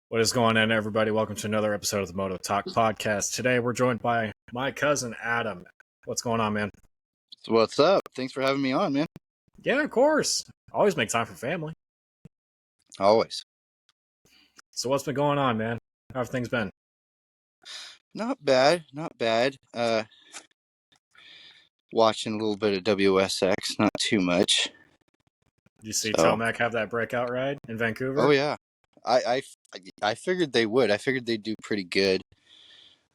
What is going on, everybody? Welcome to another episode of the Moto Talk podcast. Today, we're joined by my cousin, Adam. What's going on, man? So what's up? Thanks for having me on, man. Yeah, of course. Always make time for family. Always. So what's been going on, man? How have things been? Not bad. Watching a little bit of WSX, not too much. Did you see Tomac have that breakout ride in Vancouver? Oh, yeah. I figured they would. I figured they'd do pretty good.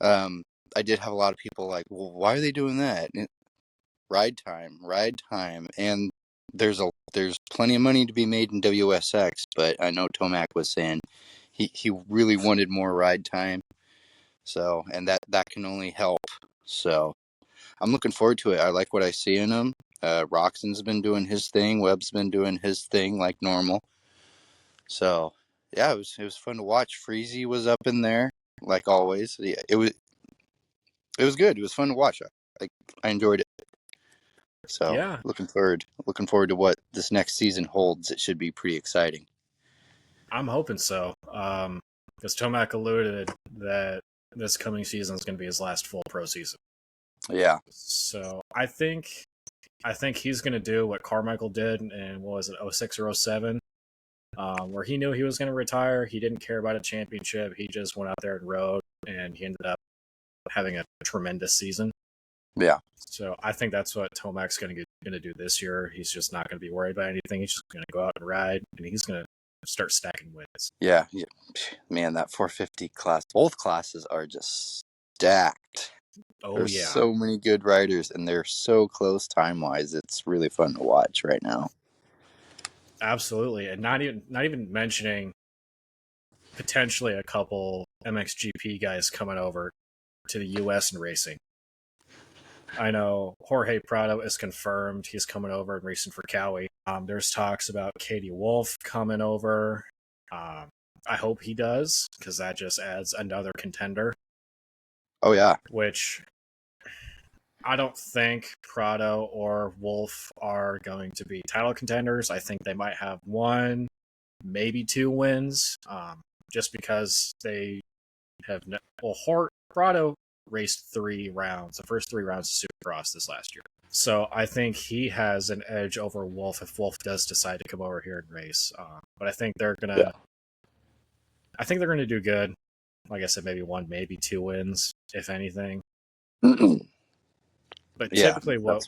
I did have a lot of people like, well, why are they doing that? Ride time. And there's plenty of money to be made in WSX, but I know Tomac was saying he really wanted more ride time. So, and that can only help. So I'm looking forward to it. I like what I see in him. Roxon's been doing his thing. Webb's been doing his thing like normal. So yeah, it was fun to watch. Freezy was up in there like always. Yeah, it was good. It was fun to watch. I enjoyed it. So yeah, looking forward to what this next season holds. It should be pretty exciting. I'm hoping so. Because Tomac alluded that this coming season is going to be his last full pro season. Yeah. So I think he's going to do what Carmichael did in, what was it, 06 or 07, where he knew he was going to retire. He didn't care about a championship. He just went out there and rode, and he ended up having a tremendous season. Yeah. So I think that's what Tomac's going to do this year. He's just not going to be worried about anything. He's just going to go out and ride, and he's going to start stacking wins. Yeah. Man, that 450 class, both classes are just stacked. Oh, There's yeah. so many good riders, and they're so close time-wise. It's really fun to watch right now. Absolutely. And not even mentioning potentially a couple MXGP guys coming over to the U.S. and racing. I know Jorge Prado is confirmed. He's coming over and racing for Cowie. There's talks about Katie Wolf coming over. I hope he does, because that just adds another contender. Oh, yeah. Which I don't think Prado or Wolf are going to be title contenders. I think they might have one, maybe two wins, just because they have Prado raced 3 rounds, the first 3 rounds of Supercross this last year. So I think he has an edge over Wolf if Wolf does decide to come over here and race. But I think they're gonna do good. Like I said, maybe one, maybe two wins, if anything. But typically, what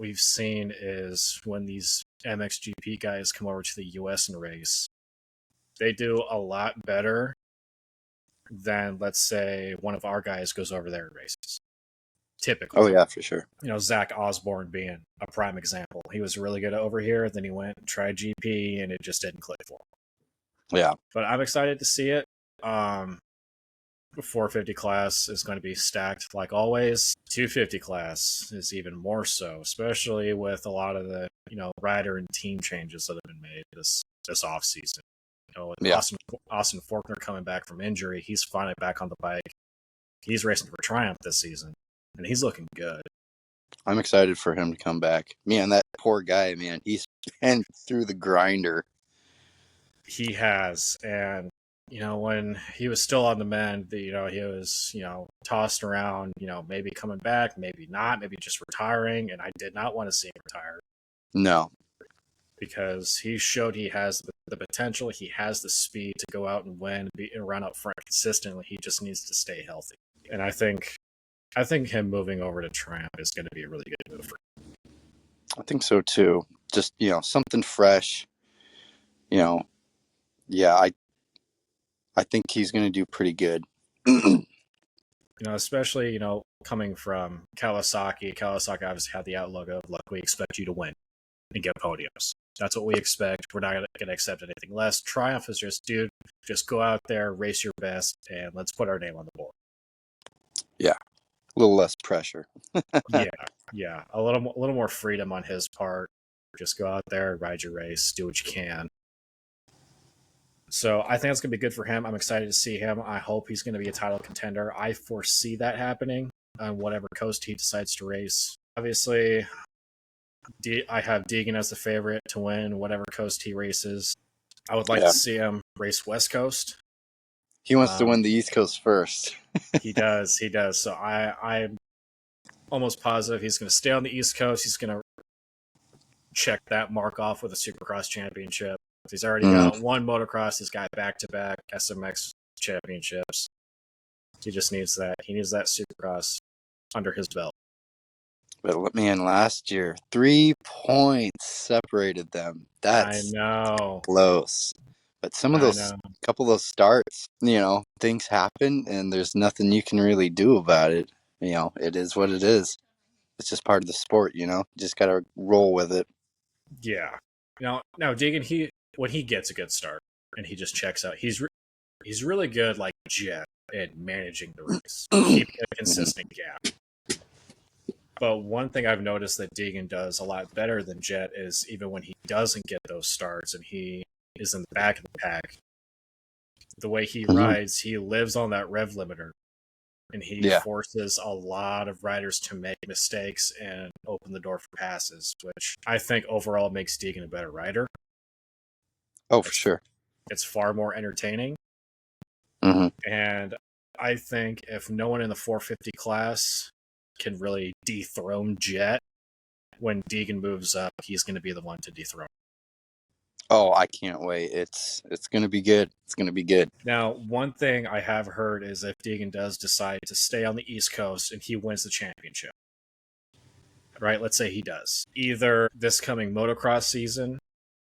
we've seen is when these MXGP guys come over to the US and race, they do a lot better than, let's say, one of our guys goes over there and races. Typically. Oh, yeah, for sure. Zach Osborne being a prime example. He was really good over here, then he went and tried GP, and it just didn't click for him. Yeah. But I'm excited to see it. 450 class is going to be stacked like always. 250 class is even more so, especially with a lot of the rider and team changes that have been made this off season. With Austin Faulkner coming back from injury, he's finally back on the bike. He's racing for Triumph this season, and he's looking good. I'm excited for him to come back. Man, that poor guy, man, he's been through the grinder. He has, and when he was still on the mend, he was, tossed around, maybe coming back, maybe not, maybe just retiring. And I did not want to see him retire. No. Because he showed he has the potential. He has the speed to go out and win and run up front consistently. He just needs to stay healthy. And I think him moving over to Triumph is going to be a really good move for him. I think so too. Just, something fresh. Yeah, I think he's going to do pretty good. Especially, coming from Kawasaki. Kawasaki obviously had the outlook of, look, we expect you to win and get podiums. That's what we expect. We're not going to accept anything less. Triumph is just, dude, just go out there, race your best, and let's put our name on the board. Yeah, a little less pressure. Yeah, a little more freedom on his part. Just go out there, ride your race, do what you can. So I think it's going to be good for him. I'm excited to see him. I hope he's going to be a title contender. I foresee that happening on whatever coast he decides to race. Obviously, I have Deegan as the favorite to win whatever coast he races. I would like to see him race West Coast. He wants to win the East Coast first. He does. He does. So I'm almost positive he's going to stay on the East Coast. He's going to check that mark off with a Supercross championship. He's already got one motocross. He's got back-to-back SMX championships. He just needs that. He needs that Supercross under his belt. But man, last year 3 points separated them. That's I know. close. But couple of those starts, things happen, and there's nothing you can really do about it. It is what it is. It's just part of the sport. You just gotta roll with it. Yeah. Now Deegan, when he gets a good start and he just checks out, he's really good, like Jet, at managing the race, keeping a consistent gap. But one thing I've noticed that Deegan does a lot better than Jet is even when he doesn't get those starts and he is in the back of the pack, the way he rides, he lives on that rev limiter. And he forces a lot of riders to make mistakes and open the door for passes, which I think overall makes Deegan a better rider. Oh, for sure. It's far more entertaining. And I think if no one in the 450 class can really dethrone Jet, when Deegan moves up, he's going to be the one to dethrone. Oh, I can't wait. It's going to be good. It's going to be good. Now, one thing I have heard is if Deegan does decide to stay on the East Coast and he wins the championship, right? Let's say he does. Either this coming motocross season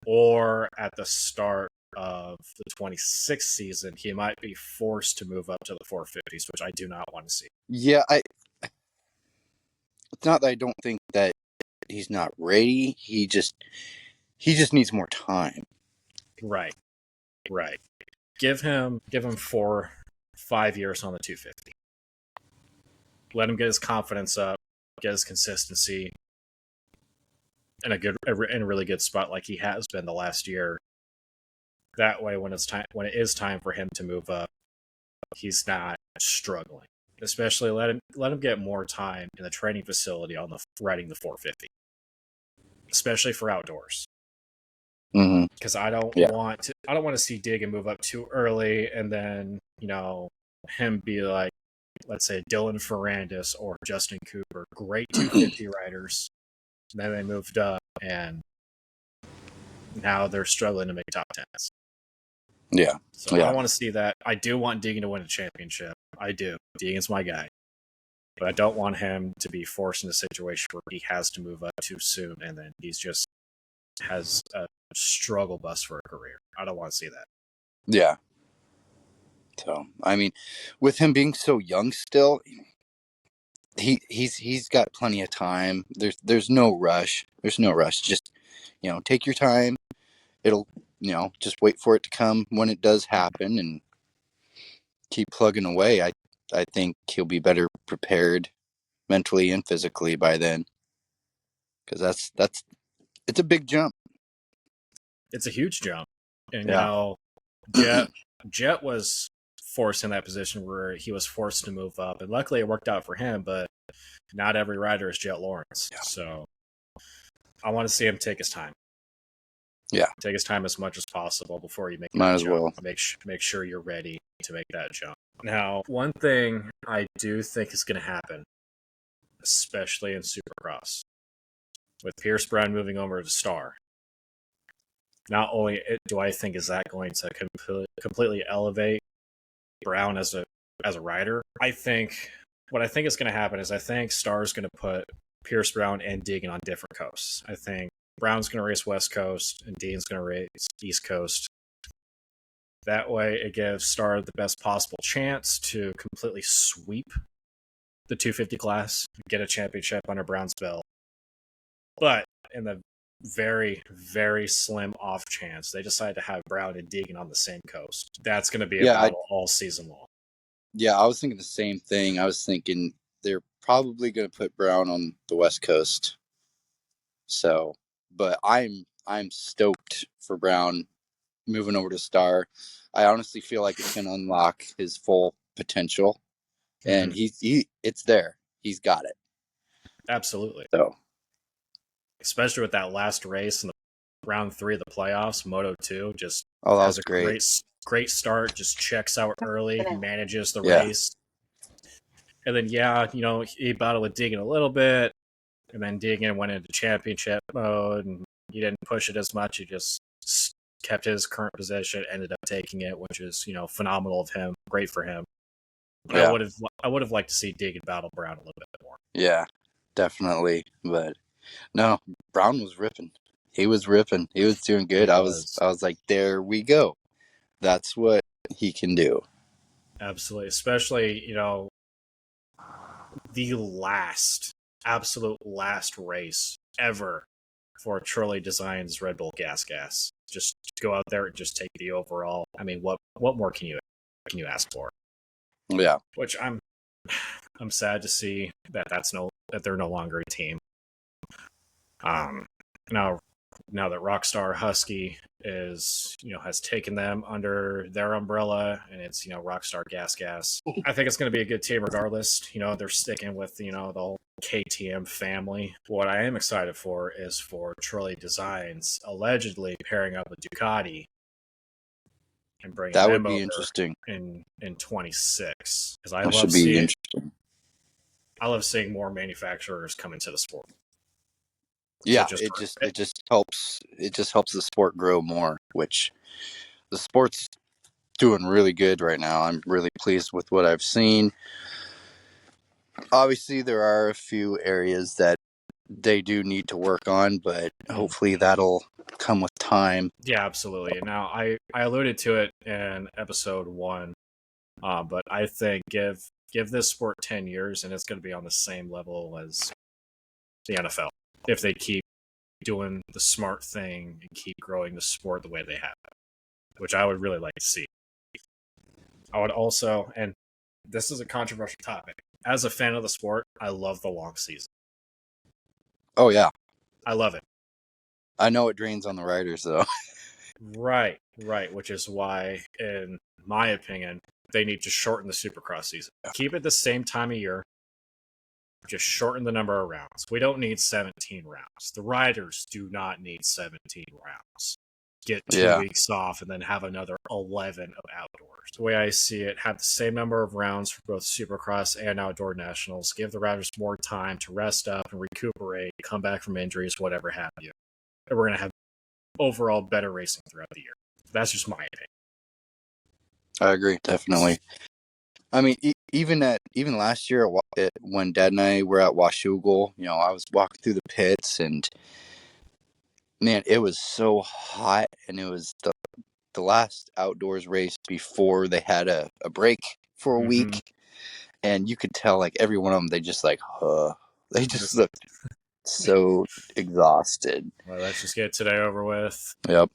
or at the start of the 26th season, he might be forced to move up to the 450s, which I do not want to see. Yeah, it's not that I don't think that he's not ready. He just needs more time. Right. Give him 4-5 years on the 250. Let him get his confidence up, get his consistency in a really good spot like he has been the last year. That way, when it is time for him to move up, he's not struggling. Especially let him get more time in the training facility on riding the 450, especially for outdoors. Because I don't want to see Deegan move up too early, and then him be like, let's say Dylan Ferrandis or Justin Cooper, great 250 riders. And then they moved up, and now they're struggling to make top tens. Yeah. So I don't want to see that. I do want Deegan to win a championship. I do. Deegan's my guy. But I don't want him to be forced in a situation where he has to move up too soon, and then he's just has a struggle bus for a career. I don't want to see that. Yeah. So, I mean, with him being so young still, he's got plenty of time. There's no rush. There's no rush. Just, take your time. It'll, just wait for it to come when it does happen and keep plugging away. I think he'll be better prepared mentally and physically by then. Because it's a big jump. It's a huge jump. And, Jet was forced in that position where he was forced to move up. And luckily it worked out for him, but not every rider is Jet Lawrence. Yeah. So I want to see him take his time. Yeah. Take his time as much as possible before you make that Might as jump. well. Make sure you're ready to make that jump. Now, one thing I do think is going to happen, especially in Supercross, with Pierce Brown moving over to Star, not only do I think is that going to completely elevate Brown as a rider, what I think is going to happen is I think Star is going to put Pierce Brown and Deegan on different coasts. I think Brown's going to race West Coast and Deegan's going to race East Coast. That way, it gives Star the best possible chance to completely sweep the 250 class, get a championship under Brown's belt. But in the very, very slim off chance they decide to have Brown and Deegan on the same coast, that's going to be a battle all season long. Yeah, I was thinking the same thing. I was thinking they're probably going to put Brown on the West Coast. So, but I'm stoked for Brown moving over to Star. I honestly feel like it's going to unlock his full potential, and it's there. He's got it. Absolutely. So, especially with that last race in round 3 of the playoffs, Moto 2, just Oh, that has was a great. great start, just checks out early, manages the Yeah. race. And then, he battled with Deegan a little bit, and then Deegan went into championship mode, and he didn't push it as much. He just kept his current position, ended up taking it, which is, phenomenal of him. Great for him. But Yeah. I would have liked to see Deegan battle Brown a little bit more. Yeah, definitely. But no, Brown was ripping. He was ripping. He was doing good. He I was was. like, there we go. That's what he can do. Absolutely. Especially, the absolute last race ever for Trolley Designs Red Bull Gas. Just go out there and just take the overall. I mean, what more can you ask for? Yeah. Which I'm sad to see that they're no longer a team. Now that Rockstar Husky has taken them under their umbrella, and it's Rockstar Gas. I think it's going to be a good team regardless. They're sticking with the whole KTM family. What I am excited for is for Trolley Designs allegedly pairing up with Ducati and bringing That them would be over interesting. in 26, because That should be interesting. I love seeing more manufacturers come into the sport. Yeah, it just helps the sport grow more, which the sport's doing really good right now. I'm really pleased with what I've seen. Obviously, there are a few areas that they do need to work on, but hopefully that'll come with time. Yeah, absolutely. Now, I alluded to it in episode 1, but I think give this sport 10 years and it's going to be on the same level as the NFL if they keep doing the smart thing and keep growing the sport the way they have, which I would really like to see. I would also, and this is a controversial topic, as a fan of the sport, I love the long season. Oh, yeah. I love it. I know it drains on the riders, though. Right, which is why, in my opinion, they need to shorten the Supercross season. Keep it the same time of year, just shorten the number of rounds. We don't need 17 rounds. The riders do not need 17 rounds. Get 2 weeks off and then have another 11 of outdoors. The way I see it, have the same number of rounds for both Supercross and Outdoor Nationals. Give the riders more time to rest up and recuperate, come back from injuries, whatever have you. And we're going to have overall better racing throughout the year. That's just my opinion. I agree, definitely. I mean, even last year when Dad and I were at Washougal, I was walking through the pits, and man, it was so hot, and it was the last outdoors race before they had a break for a week, and you could tell like every one of them, they just looked so exhausted. Well, let's just get today over with. Yep.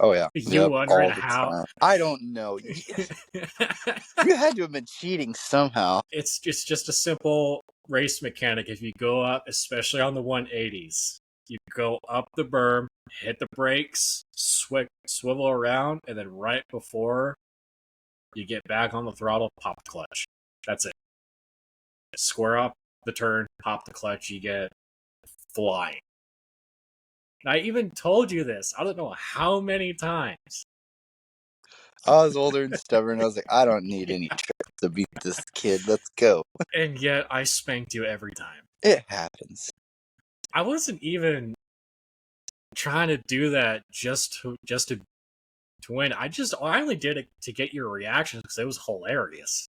Oh yeah. You wondering how? Time. I don't know. You had to have been cheating somehow. It's just a simple race mechanic. If you go up, especially on the 180s, you go up the berm, hit the brakes, swivel around, and then right before you get back on the throttle, pop the clutch. That's it. Square up the turn, pop the clutch, you get flying. I even told you this. I don't know how many times. I was older and stubborn. I was like, I don't need any tricks to beat this kid. Let's go. And yet I spanked you every time. It happens. I wasn't even trying to do that just to win. I only did it to get your reaction because it was hilarious.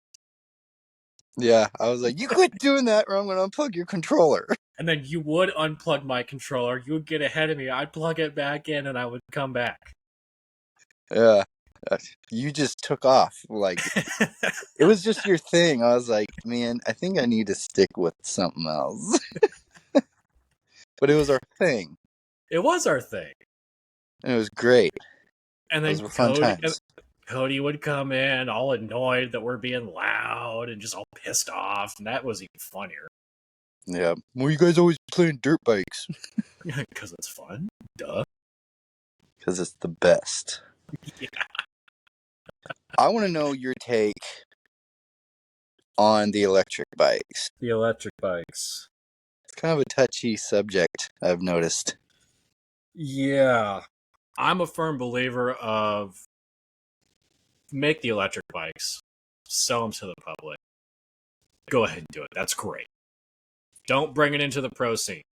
Yeah, I was like, you quit doing that or I'm going to unplug your controller. And then you would unplug my controller. You would get ahead of me. I'd plug it back in and I would come back. Yeah. You just took off. Like, it was just your thing. I was like, man, I think I need to stick with something else. But it was our thing. It was our thing. And it was great. And then those were fun times. Cody would come in all annoyed that we're being loud and just all pissed off. And that was even funnier. Yeah. Well, you guys always playing dirt bikes. Because it's fun. Duh. Because it's the best. Yeah. I want to know your take on the electric bikes. The electric bikes. It's kind of a touchy subject, I've noticed. Yeah, I'm a firm believer of make the electric bikes, sell them to the public. Go ahead and do it. That's great. Don't bring it into the pro scene.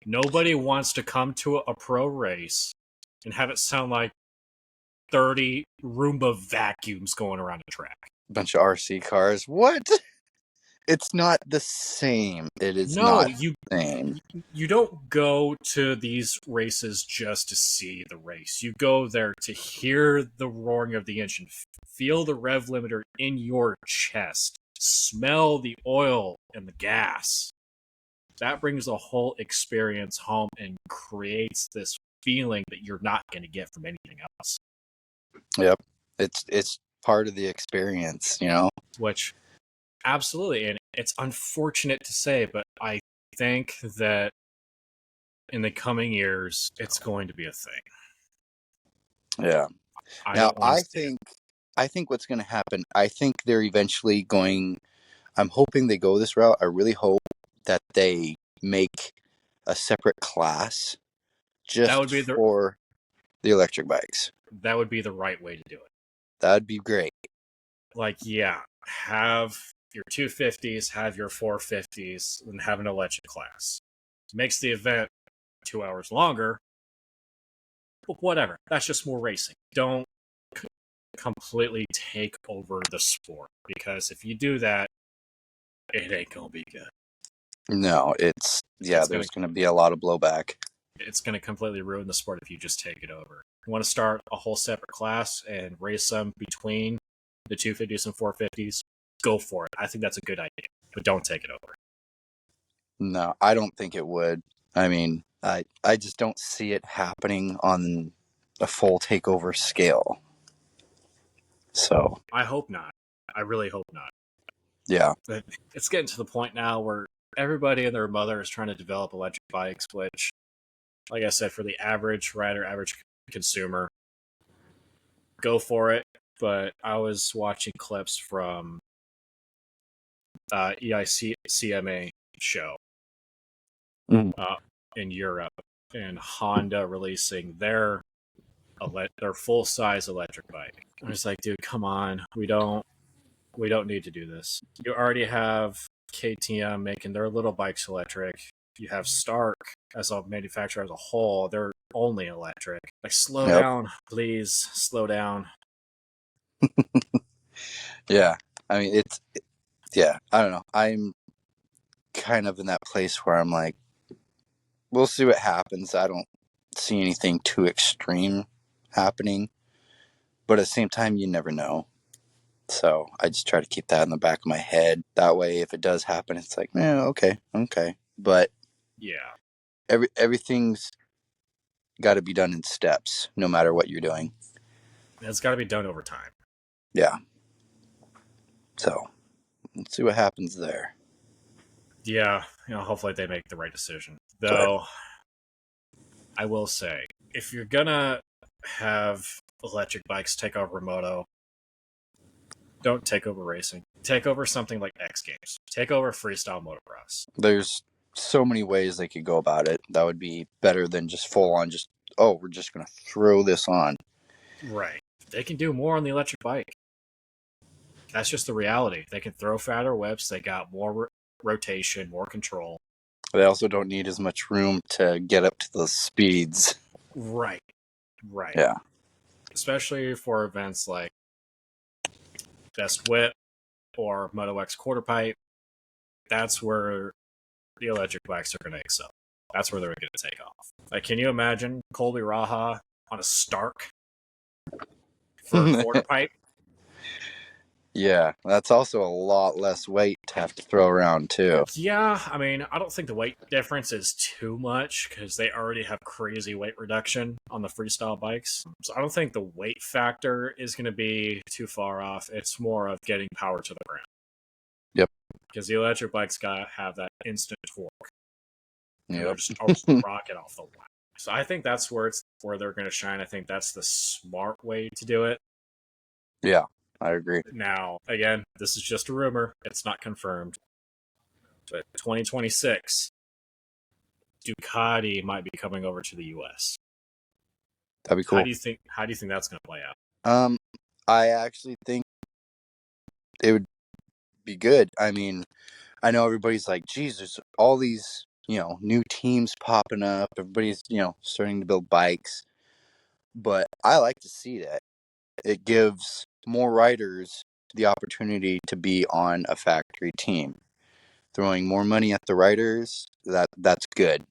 Nobody wants to come to a pro race and have it sound like 30 Roomba vacuums going around a track. Bunch of RC cars. What? It's not the same. It is No, not you the same. you don't go to these races just to see the race. You go there to hear the roaring of the engine, feel the rev limiter in your chest, smell the oil and the gas. That brings the whole experience home and creates this feeling that you're not going to get from anything else. Yep. It's part of the experience, you know? Which, absolutely, and it's unfortunate to say, but I think that in the coming years, it's going to be a thing. Yeah. I Now, don't want to see it. I think what's going to happen, I think they're eventually going, I'm hoping they go this route. I really hope that they make a separate class That would just be the for the electric bikes. that would be the right way to do it. That'd be great. Like, yeah, have your 250s, have your 450s, and have an electric class. Makes the event 2 hours longer, but whatever. That's just more racing. Don't completely take over the sport, because if you do that, it ain't gonna be good. No, It's gonna there's going to be a lot of blowback. it's gonna completely ruin the sport if you just take it over. You want to start a whole separate class and race them between the 250s and 450s? Go for it. I think that's a good idea, but don't take it over. No, I don't think it would. I mean, I just don't see it happening on a full takeover scale. So, I hope not. I really hope not. yeah. But it's getting to the point now where everybody and their mother is trying to develop electric bikes, which, like I said, for the average rider, average consumer, go for it. But I was watching clips from EICMA show Mm. uh, in Europe, and Honda releasing their full size electric bike. I was like, dude, come on, we don't need to do this. You already have KTM making their little bikes electric. You have Stark as a manufacturer as a whole; they're only electric. Like, slow Yep. down, please, slow down. Yeah. I mean, yeah, I don't know. I'm kind of in that place where I'm like, we'll see what happens. I don't see anything too extreme happening, but at the same time, you never know. So I just try to keep that in the back of my head. That way, if it does happen, it's like, okay, okay. But Yeah, everything's got to be done in steps, no matter what you're doing. it's got to be done over time. Yeah. So let's see what happens there. Yeah, hopefully they make the right decision. Go ahead. Though I will say, if you're gonna have electric bikes take over moto, don't take over racing. Take over something like X Games. Take over freestyle motocross. There's so many ways they could go about it. That would be better than just full on just, oh, we're just going to throw this on. Right. They can do more on the electric bike. That's just the reality. They can throw fatter whips. They got more rotation, more control. They also don't need as much room to get up to the speeds. Right. Right. Yeah. Especially for events like Best Whip or Moto X Quarter Pipe. That's where the electric bikes are going to excel. That's where they're going to take off. Like, can you imagine Colby Raha on a Stark for a quarter pipe? Yeah, that's also a lot less weight to have to throw around too. Yeah, I mean, I don't think the weight difference is too much because they already have crazy weight reduction on the freestyle bikes. So I don't think the weight factor is going to be too far off. It's more of getting power to the ground. Yep. Because the electric bikes got to have that instant torque. And they're Yep. just a rocket off the line. So I think that's where they're going to shine. I think that's the smart way to do it. Yeah, I agree. Now, again, this is just a rumor. It's not confirmed. But 2026, Ducati might be coming over to the US. That'd be How cool. do you think that's going to play out? I actually think it would be good. I mean, I know everybody's like, geez, there's all these, new teams popping up. Everybody's, starting to build bikes. But I like to see that. It gives more riders the opportunity to be on a factory team. Throwing more money at the riders, that's good.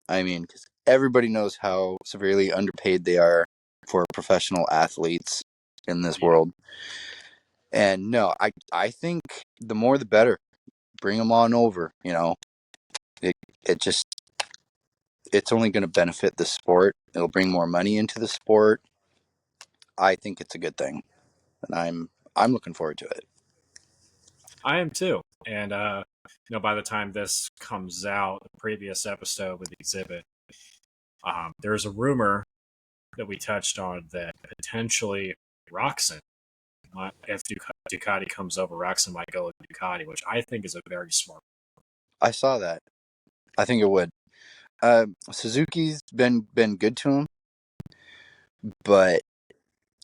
I mean, because everybody knows how severely underpaid they are for professional athletes in this Yeah, world. And no, I think the more the better. Bring them on over. It it just it's only going to benefit the sport. It'll bring more money into the sport. I think it's a good thing, and I'm looking forward to it. I am too. And by the time this comes out, the previous episode with Exhibit, there's a rumor that we touched on that potentially Roxon, if Ducati comes over, Roxon might go with Ducati, which I think is a very smart. I saw that. I think it would. Suzuki's been good to him, but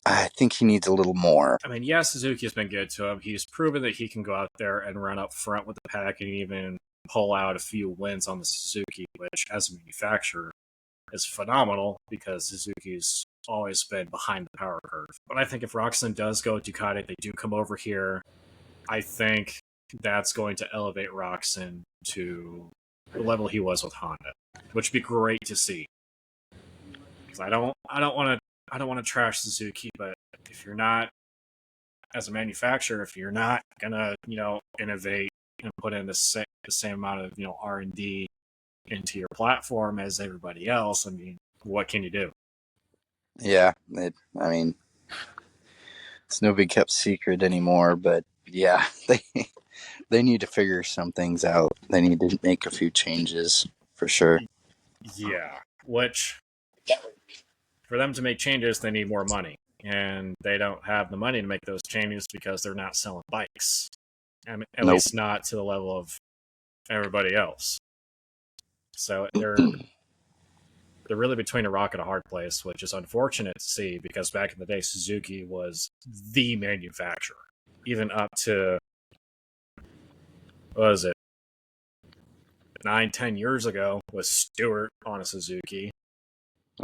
I think he needs a little more. I mean, yeah, Suzuki has been good to him. He's proven that he can go out there and run up front with the pack and even pull out a few wins on the Suzuki, which, as a manufacturer, is phenomenal because Suzuki's always been behind the power curve. But I think if Roxon does go Ducati, they do come over here, I think that's going to elevate Roxon to the level he was with Honda, which would be great to see. Because I don't want to trash Suzuki, but if you're not, as a manufacturer, if you're not gonna innovate and put in the same amount of R&D into your platform as everybody else, I mean, what can you do? Yeah, I mean, it's no big kept secret anymore. But yeah, they need to figure some things out. They need to make a few changes for sure. Yeah, which for them to make changes, they need more money, and they don't have the money to make those changes because they're not selling bikes, at Nope. least not to the level of everybody else. So they're really between a rock and a hard place, which is unfortunate to see because back in the day, Suzuki was the manufacturer, even up to what was it 9, 10 years ago with Stewart on a Suzuki,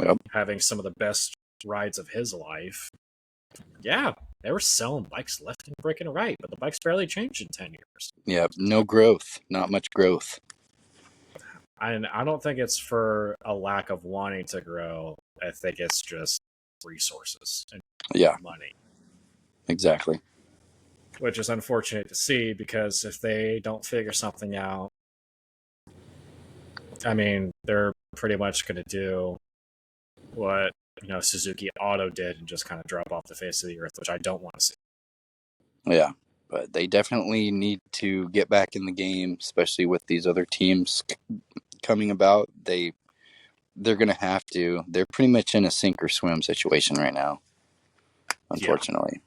Yep. having some of the best rides of his life. Yeah, they were selling bikes left and freaking right, but the bikes barely changed in 10 years. Yep. No growth. Not much growth. And I don't think it's for a lack of wanting to grow. I think it's just resources and Yeah. money, Exactly. which is unfortunate to see because if they don't figure something out, I mean, they're pretty much going to do what Suzuki Auto did and just kind of drop off the face of the earth, which I don't want to see. Yeah. But they definitely need to get back in the game, especially with these other teams coming about. They're going to have to. They're pretty much in a sink or swim situation right now, Yeah, unfortunately.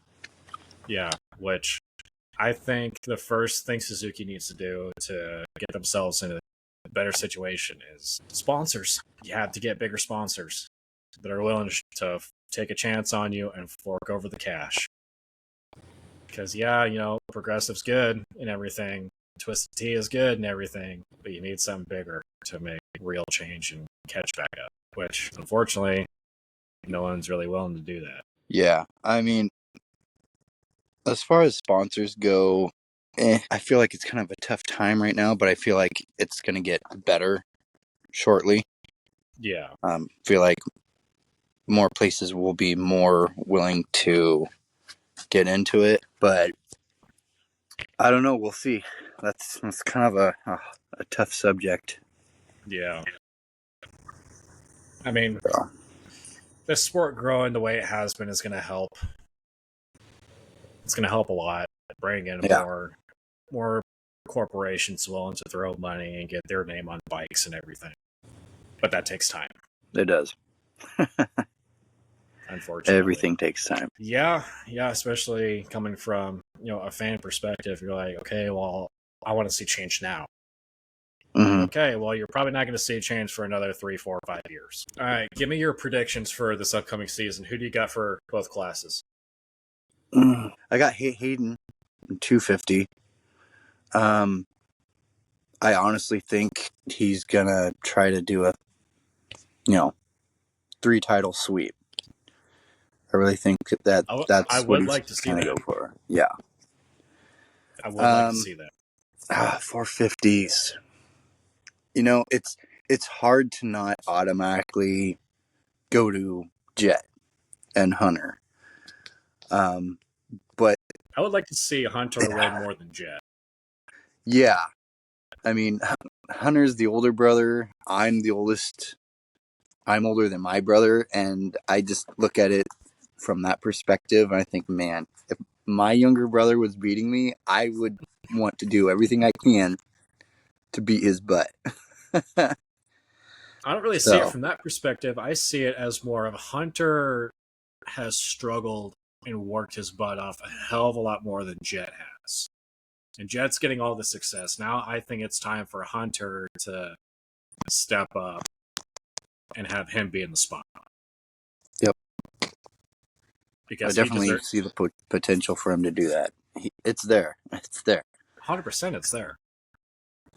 yeah. Which I think the first thing Suzuki needs to do to get themselves in a better situation is sponsors. You have to get bigger sponsors that are willing to take a chance on you and fork over the cash. Because Progressive's good and everything, Twisted Tea is good and everything, but you need something bigger to make real change and catch back up. Which, unfortunately, no one's really willing to do that. Yeah. I mean, as far as sponsors go, I feel like it's kind of a tough time right now, but I feel like it's going to get better shortly. Yeah. Feel like more places will be more willing to get into it, but I don't know. We'll see. That's kind of a tough subject. Yeah. I mean, So, the sport growing the way it has been is going to help. It's going to help a lot. Bring in yeah, more corporations willing to throw money and get their name on bikes and everything. But that takes time, it does. unfortunately. Everything takes time. Yeah, especially coming from a fan perspective. You're like, okay, well, I want to see change now. Mm-hmm. Okay, well, you're probably not going to see a change for another 3, 4, 5 years. All right, give me your predictions for this upcoming season. Who do you got for both classes? I got Hayden 250. Um, I honestly think he's gonna try to do a, 3 title sweep. I really think that I that's what would he's like to see trying to that. go for. Yeah. I would like to Um, see that. 450s. It's hard to not automatically go to Jet and Hunter. But I would like to see Hunter way more than Jet. yeah, I mean, Hunter's the older brother. I'm the oldest. I'm older than my brother, and I just look at it from that perspective. And I think, man, if my younger brother was beating me, I would want to do everything I can to beat his butt. I don't really see it So, from that perspective. I see it as more of Hunter has struggled and worked his butt off a hell of a lot more than Jet has. And Jet's getting all the success. Now I think it's time for Hunter to step up and have him be in the spotlight. yep, I Because he definitely deserves see the potential for him to do that. It's there. It's there. 100% it's there.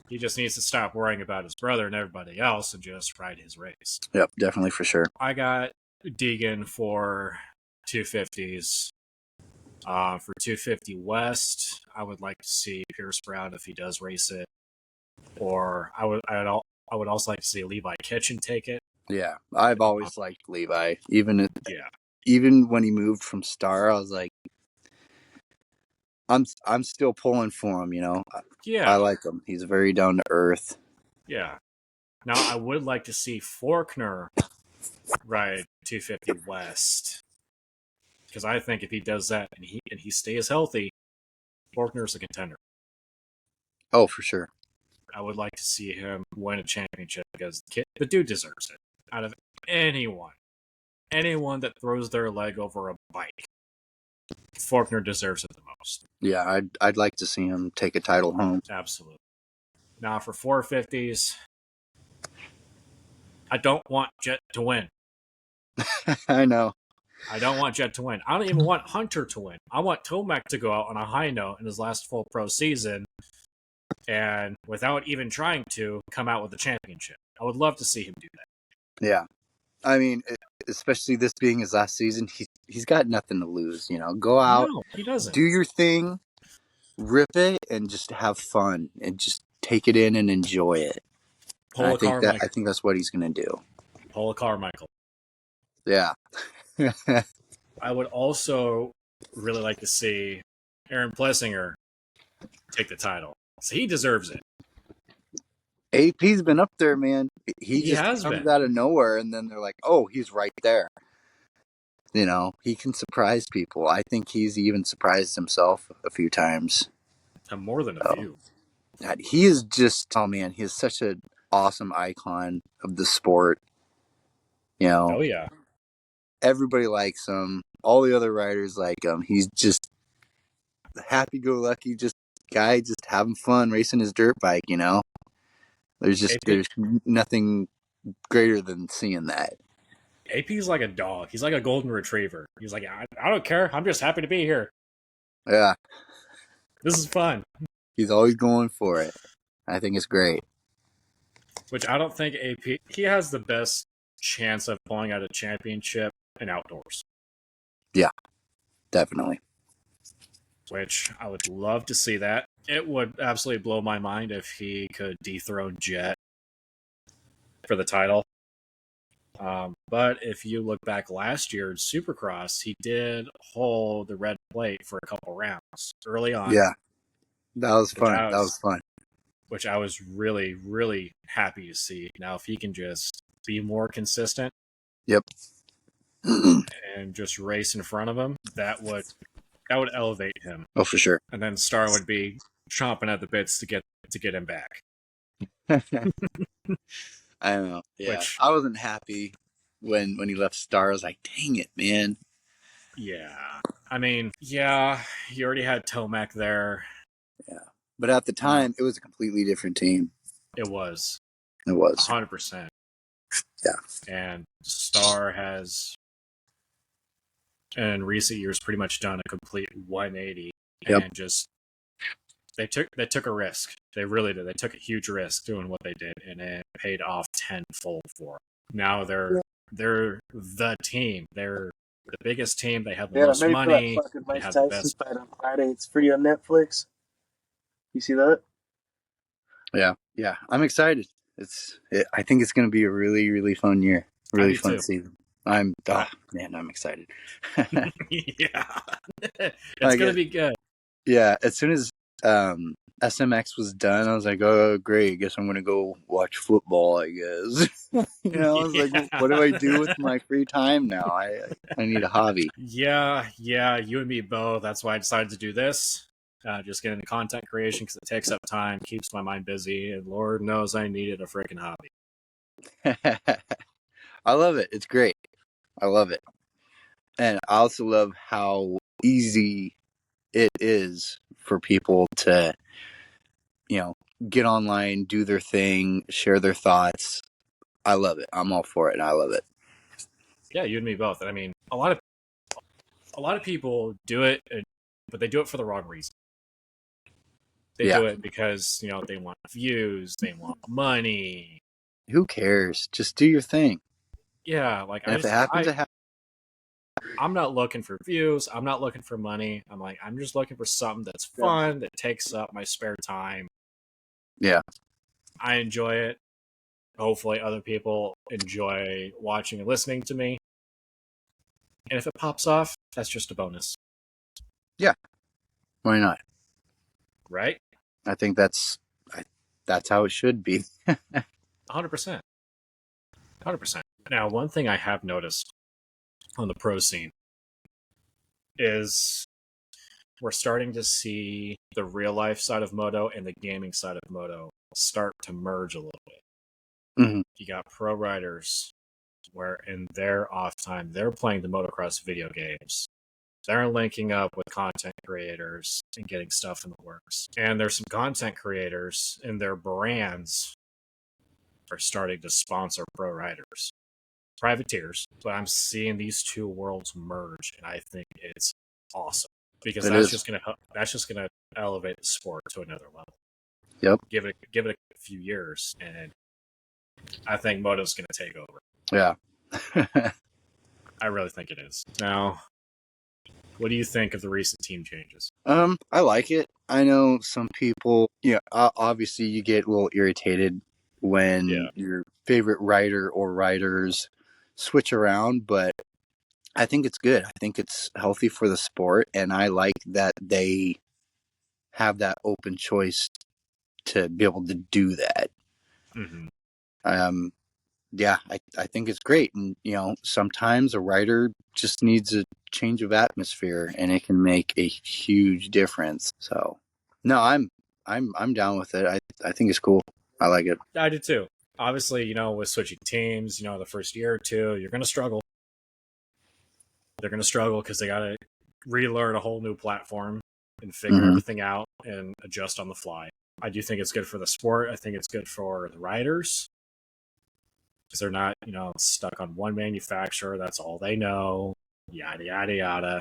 He just needs to stop worrying about his brother and everybody else and just ride his race. Yep, definitely for sure. I got Deegan for 250s. For 250 West, I would like to see Pierce Brown if he does race it, or I would also like to see Levi Kitchen take it. Yeah, I've always liked Levi. Even Yeah, even when he moved from Star, I was like, I'm still pulling for him. I yeah, like him. He's very down to earth. yeah. Now I would like to see Forkner ride 250 West because I think if he does that and he stays healthy, Forkner's a contender. Oh, for sure. I would like to see him win a championship because the dude deserves it. Out of anyone that throws their leg over a bike, Faulkner deserves it the most. Yeah, I'd like to see him take a title home. Absolutely. Now for 450s, I don't want Jet to win. I know. I don't want Jet to win. I don't even want Hunter to win. I want Tomac to go out on a high note in his last full pro season and without even trying to come out with a championship. I would love to see him do that. Yeah, I mean, especially this being his last season, he's got nothing to lose. Go out, No, he doesn't. do your thing, rip it, and just have fun and just take it in and enjoy it. And Paul I Carmichael. think that's what he's gonna do. Paul Carmichael. Yeah. I would also really like to see Aaron Plessinger take the title. So he deserves it. AP's been up there, man. He He just has comes been. out of nowhere, and then they're like, "Oh, he's right there." He can surprise people. I think he's even surprised himself a few times. More than a So, few. he is just, oh man, he is such an awesome icon of the sport. You know, Oh yeah. everybody likes him. All the other riders like him. He's just happy-go-lucky, just guy, just having fun racing his dirt bike. AP There's nothing greater than seeing that. AP's like a dog. He's like a golden retriever. He's like, I don't care. I'm just happy to be here. Yeah, This is fun. he's always going for it. I think it's great. Which I don't think AP he has the best chance of pulling out a championship in outdoors. Yeah, definitely. Which I would love to see that. It would absolutely blow my mind if he could dethrone Jet for the title. But if you look back last year in Supercross, he did hold the red plate for a couple rounds early on, Yeah, that was which fun. I That was was fun. which I was really, really happy to see. Now, if he can just be more consistent Yep. and just race in front of him, that would elevate him. Oh, for sure. And then Star would be chomping at the bits to get him back. I don't know. Yeah, Which, I wasn't happy when he left Star. I was like, dang it, man. yeah, I mean, yeah, you already had Tomac there. Yeah, but at the Now, time, it was a completely different team. It was It was. 100%. Yeah. And Star has, in recent years, pretty much done a complete 180 Yep. and just they took a risk. They really did. They took a huge risk doing what they did, and it paid off tenfold for them. Now they're the team. They're the biggest team. They have the Yeah, most maybe for that money. fucking They Mike have the Tyson best. fight on Friday. It's free on Netflix. You see that? Yeah. Yeah. I'm excited. I think it's going to be a really, really fun year. I Really do fun too. season. Man, I'm excited. Yeah, it's I gonna guess, be good. yeah. As soon as SMX was done, I was like, oh, great. I guess I'm going to go watch football, I guess. I was like, what do I do with Yeah. my free time now? I need a hobby. Yeah, you and me both. That's why I decided to do this. Just get into content creation because it takes up time, keeps my mind busy, and Lord knows I needed a freaking hobby. I love it. It's great. I love it. And I also love how easy it is for people to, get online, do their thing, share their thoughts. I love it. I'm all for it, and I love it. Yeah, you and me both. I mean, a lot of people do it, but they do it for the wrong reason. They Yeah. do it because they want views, they want money. Who cares? Just do your thing. Yeah, like And if it happens, it happens. I'm not looking for views. I'm not looking for money. I'm just looking for something that's fun, that takes up my spare time. Yeah. I enjoy it. Hopefully, other people enjoy watching and listening to me. And if it pops off, that's just a bonus. Yeah. Why not? Right? I think that's how it should be. 100%. 100%. Now, one thing I have noticed on the pro scene is we're starting to see the real life side of Moto and the gaming side of Moto start to merge a little bit. Mm-hmm. You got pro riders where in their off time they're playing the motocross video games. They're linking up with content creators and getting stuff in the works. And there's some content creators and their brands are starting to sponsor pro riders. Privateers, but I'm seeing these two worlds merge, and I think it's awesome because It that's is. just gonna elevate the sport to another level. Yep. Give it a few years, and I think Moto's gonna take over. Yeah. I really think it is. Now, what do you think of the recent team changes? I like it. I know some people, obviously you get a little irritated when your favorite writer or writers switch around, but I think it's good. I think it's healthy for the sport, and I like that they have that open choice to be able to do that. Mm-hmm. Yeah, I think it's great. And, sometimes a writer just needs a change of atmosphere and it can make a huge difference. So no, I'm down with it. I think it's cool. I like it. I do too. Obviously, with switching teams, the first year or two, you're going to struggle. They're going to struggle because they got to relearn a whole new platform and figure everything out and adjust on the fly. I do think it's good for the sport. I think it's good for the riders because they're not, stuck on one manufacturer. That's all they know. Yada, yada, yada.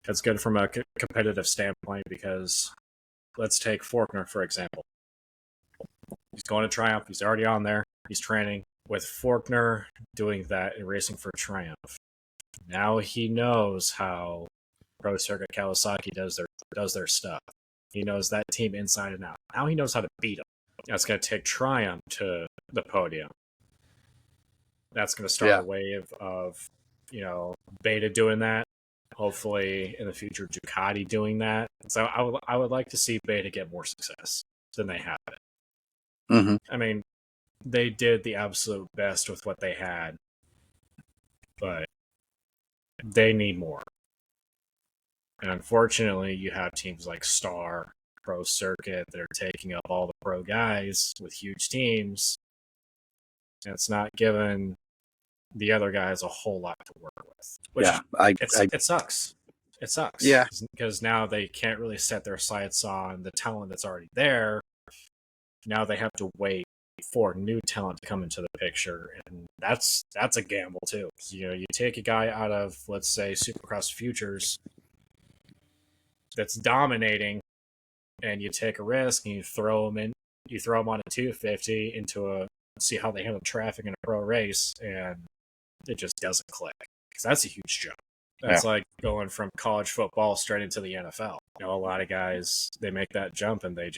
It's good from a competitive standpoint because let's take Faulkner, for example. He's going to Triumph. He's already on there. He's training with Faulkner doing that and racing for Triumph. Now he knows how Pro Circuit Kawasaki does their stuff. He knows that team inside and out. Now he knows how to beat them. That's going to take Triumph to the podium. That's going to start a wave of, Beta doing that. Hopefully in the future, Ducati doing that. So I would like to see Beta get more success than they have it. Mm-hmm. I mean, they did the absolute best with what they had, but they need more. And unfortunately, you have teams like Star, Pro Circuit that are taking up all the pro guys with huge teams. And it's not giving the other guys a whole lot to work with. Which it sucks. It sucks. Yeah. Because now they can't really set their sights on the talent that's already there. Now they have to wait for new talent to come into the picture, and that's a gamble too. You take a guy out of, let's say, Supercross Futures that's dominating, and you take a risk and you throw him on a 250 into a see how they handle traffic in a pro race, and it just doesn't click because that's a huge jump. That's like going from college football straight into the NFL. A lot of guys, they make that jump and they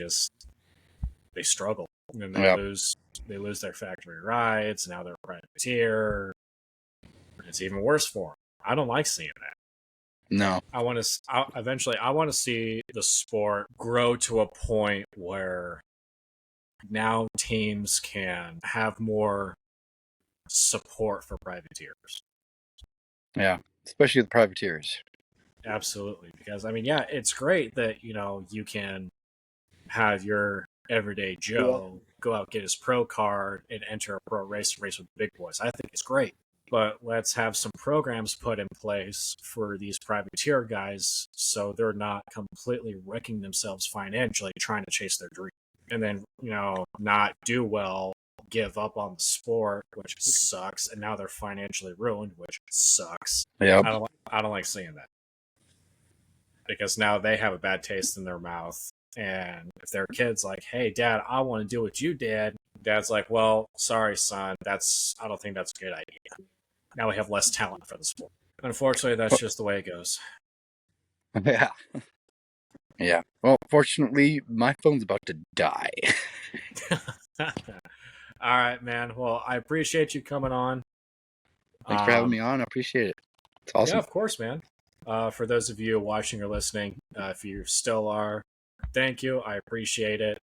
struggle, and they lose their factory rides. Now they're privateer. It's even worse for them. I don't like seeing that. No. I want to see the sport grow to a point where now teams can have more support for privateers. Yeah, especially the privateers. Absolutely, because it's great that you can have your everyday Joe go out, get his pro card, and enter a pro race with the big boys. I think it's great, but let's have some programs put in place for these privateer guys so they're not completely wrecking themselves financially trying to chase their dream, and then not do well, give up on the sport, which sucks, and now they're financially ruined, which sucks. Yeah, I don't like seeing that, because now they have a bad taste in their mouth. And if their kid's like, "Hey, Dad, I want to do what you did," Dad's like, "Well, sorry, son, I don't think that's a good idea." Now we have less talent for the sport. Unfortunately, that's just the way it goes. Yeah. Yeah. Well, fortunately, my phone's about to die. All right, man. Well, I appreciate you coming on. Thanks for having me on. I appreciate it. It's awesome. Yeah, of course, man. For those of you watching or listening, if you still are, thank you. I appreciate it.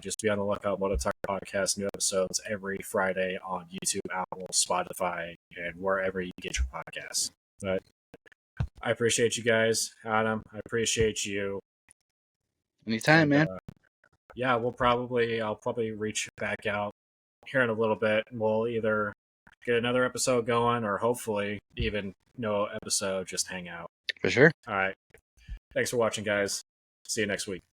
Just be on the lookout. Moto Talk Podcast, new episodes every Friday on YouTube, Apple, Spotify, and wherever you get your podcasts. But I appreciate you guys. Adam, I appreciate you. Anytime, man. Yeah, I'll probably reach back out here in a little bit, and we'll either get another episode going or hopefully even no episode, just hang out. For sure. All right. Thanks for watching, guys. See you next week.